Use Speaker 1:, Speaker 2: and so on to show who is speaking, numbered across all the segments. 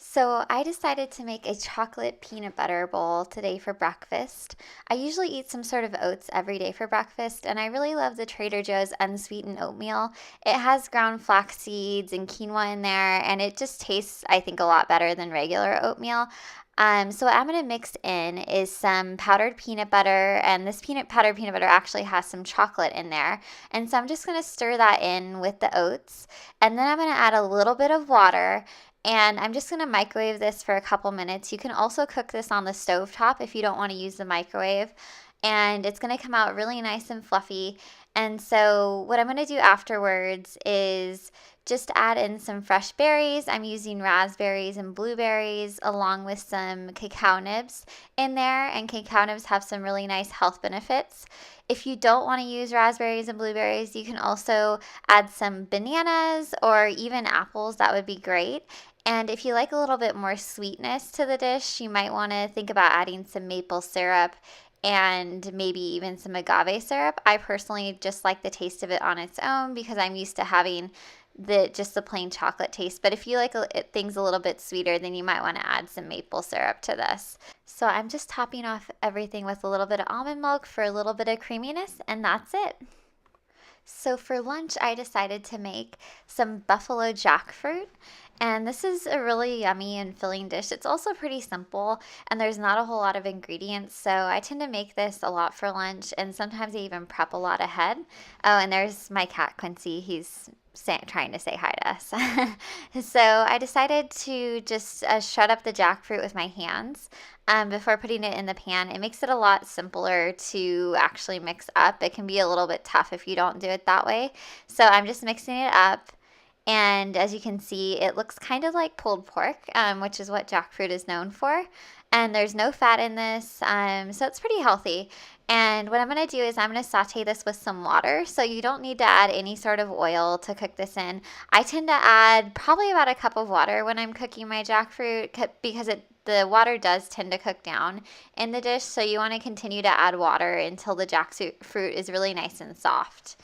Speaker 1: So I decided to make a chocolate peanut butter bowl today for breakfast. I usually eat some sort of oats every day for breakfast, and I really love the Trader Joe's unsweetened oatmeal. It has ground flax seeds and quinoa in there, and it just tastes, I think, a lot better than regular oatmeal. So what I'm going to mix in is some powdered peanut butter, and this powdered peanut butter actually has some chocolate in there. And so I'm just going to stir that in with the oats, and then I'm going to add a little bit of water. And I'm just going to microwave this for a couple minutes. You can also cook this on the stove top if you don't want to use the microwave. And it's going to come out really nice and fluffy. And so what I'm going to do afterwards is just add in some fresh berries. I'm using raspberries and blueberries along with some cacao nibs in there. And cacao nibs have some really nice health benefits. If you don't want to use raspberries and blueberries, you can also add some bananas or even apples. That would be great. And if you like a little bit more sweetness to the dish, you might want to think about adding some maple syrup and maybe even some agave syrup. I personally just like the taste of it on its own because I'm used to having the plain chocolate taste. But if you like things a little bit sweeter, then you might want to add some maple syrup to this. So I'm just topping off everything with a little bit of almond milk for a little bit of creaminess, and that's it. So for lunch, I decided to make some buffalo jackfruit. And this is a really yummy and filling dish. It's also pretty simple, and there's not a whole lot of ingredients. So I tend to make this a lot for lunch, and sometimes I even prep a lot ahead. Oh, and there's my cat Quincy. He's trying to say hi to us. So I decided to just shred up the jackfruit with my hands before putting it in the pan. It makes it a lot simpler to actually mix up. It can be a little bit tough if you don't do it that way. So I'm just mixing it up. And as you can see, it looks kind of like pulled pork, which is what jackfruit is known for. And there's no fat in this, so it's pretty healthy. And what I'm going to do is I'm going to saute this with some water. So you don't need to add any sort of oil to cook this in. I tend to add probably about a cup of water when I'm cooking my jackfruit because the water does tend to cook down in the dish. So you want to continue to add water until the jackfruit is really nice and soft.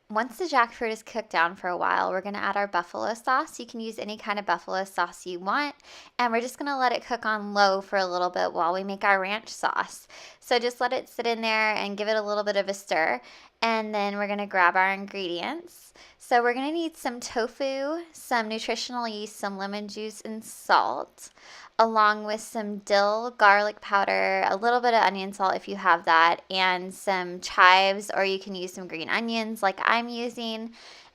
Speaker 1: Once the jackfruit is cooked down for a while, we're going to add our buffalo sauce. You can use any kind of buffalo sauce you want, and we're just going to let it cook on low for a little bit while we make our ranch sauce. So just let it sit in there and give it a little bit of a stir, and then we're going to grab our ingredients. So we're going to need some tofu, some nutritional yeast, some lemon juice, and salt, along with some dill, garlic powder, a little bit of onion salt if you have that, and some chives, or you can use some green onions like I'm using.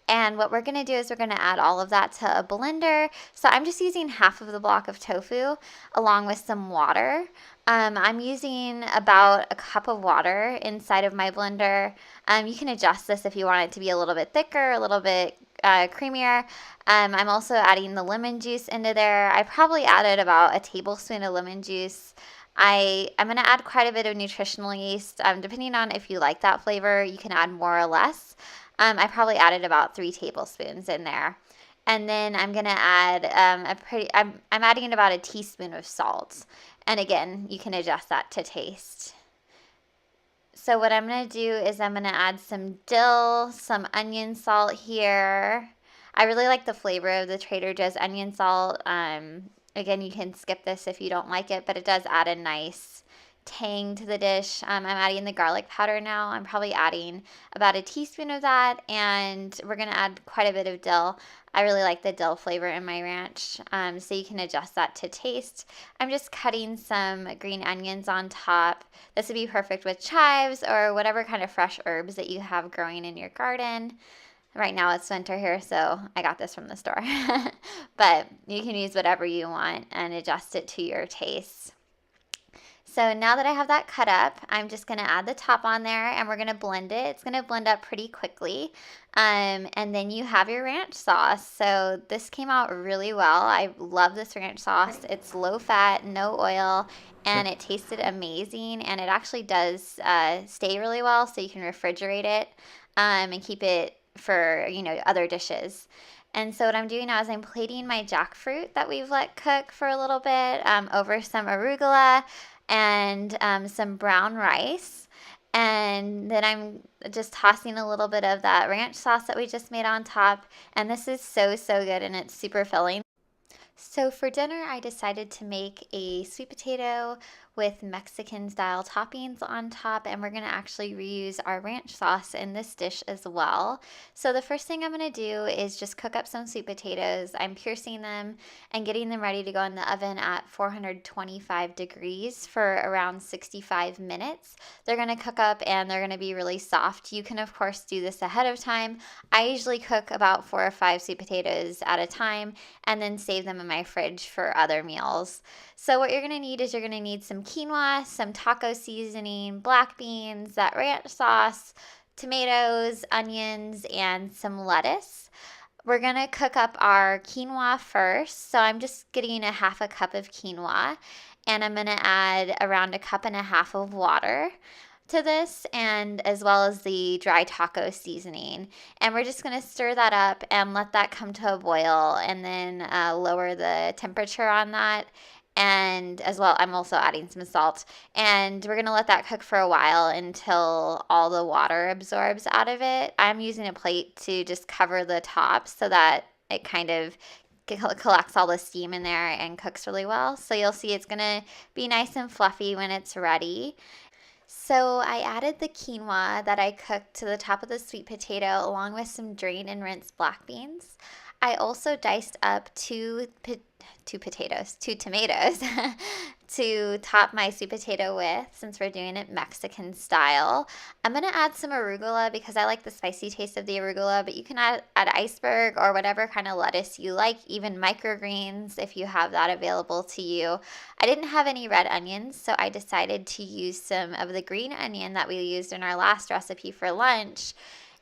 Speaker 1: And what we're going to do is we're going to add all of that to a blender. So I'm just using half of the block of tofu along with some water. I'm using about a cup of water inside of my blender. You can adjust this if you want it to be a little bit thicker, a little bit creamier. I'm also adding the lemon juice into there. I probably added about a tablespoon of lemon juice. I'm going to add quite a bit of nutritional yeast. Depending on if you like that flavor, you can add more or less. I probably added about 3 tablespoons in there. And then I'm going to add I'm adding about a teaspoon of salt. And again, you can adjust that to taste. So what I'm going to do is I'm going to add some dill, some onion salt here. I really like the flavor of the Trader Joe's onion salt. Again, you can skip this if you don't like it, but it does add a nice tang to the dish. I'm adding the garlic powder now. I'm probably adding about a teaspoon of that, and we're going to add quite a bit of dill. I really like the dill flavor in my ranch, so you can adjust that to taste. I'm just cutting some green onions on top. This would be perfect with chives or whatever kind of fresh herbs that you have growing in your garden. Right now it's winter here, so I got this from the store. But you can use whatever you want and adjust it to your taste. So now that I have that cut up, I'm just going to add the top on there, and we're going to blend it. It's going to blend up pretty quickly. And then you have your ranch sauce. So this came out really well. I love this ranch sauce. It's low fat, no oil, and it tasted amazing. And it actually does stay really well, so you can refrigerate it and keep it for other dishes. And so what I'm doing now is I'm plating my jackfruit that we've let cook for a little bit over some arugula and some brown rice. And then I'm just tossing a little bit of that ranch sauce that we just made on top. And this is so, so good, and it's super filling. So for dinner, I decided to make a sweet potato with Mexican style toppings on top, and we're gonna actually reuse our ranch sauce in this dish as well. So the first thing I'm gonna do is just cook up some sweet potatoes. I'm piercing them and getting them ready to go in the oven at 425 degrees for around 65 minutes. They're gonna cook up and they're gonna be really soft. You can of course do this ahead of time. I usually cook about 4 or 5 sweet potatoes at a time and then save them in my fridge for other meals. So what you're gonna need is you're gonna need some quinoa, some taco seasoning, black beans, that ranch sauce, tomatoes, onions, and some lettuce. We're gonna cook up our quinoa first. So I'm just getting a half a cup of quinoa, and I'm gonna add around a cup and a half of water to this, and as well as the dry taco seasoning. And we're just going to stir that up and let that come to a boil, and then lower the temperature on that. And as well, I'm also adding some salt, and we're going to let that cook for a while until all the water absorbs out of it. I'm using a plate to just cover the top so that it kind of collects all the steam in there and cooks really well. So you'll see it's going to be nice and fluffy when it's ready. So I added the quinoa that I cooked to the top of the sweet potato along with some drained and rinsed black beans. I also diced up two tomatoes to top my sweet potato with, since we're doing it Mexican style. I'm going to add some arugula because I like the spicy taste of the arugula, but you can add iceberg or whatever kind of lettuce you like, even microgreens if you have that available to you. I didn't have any red onions, so I decided to use some of the green onion that we used in our last recipe for lunch,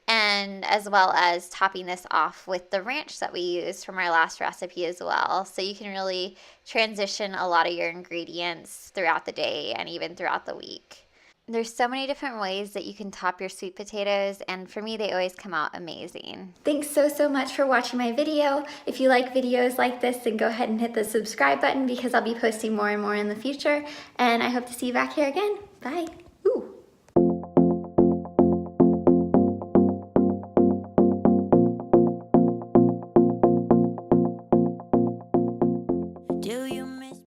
Speaker 1: and as well as topping this off with the ranch that we used from our last recipe as well. So you can really transition a lot of your ingredients throughout the day and even throughout the week. There's so many different ways that you can top your sweet potatoes, and for me, they always come out amazing. Thanks so much for watching my video. If you like videos like this, then go ahead and hit the subscribe button because I'll be posting more and more in the future, and I hope to see you back here again. Bye.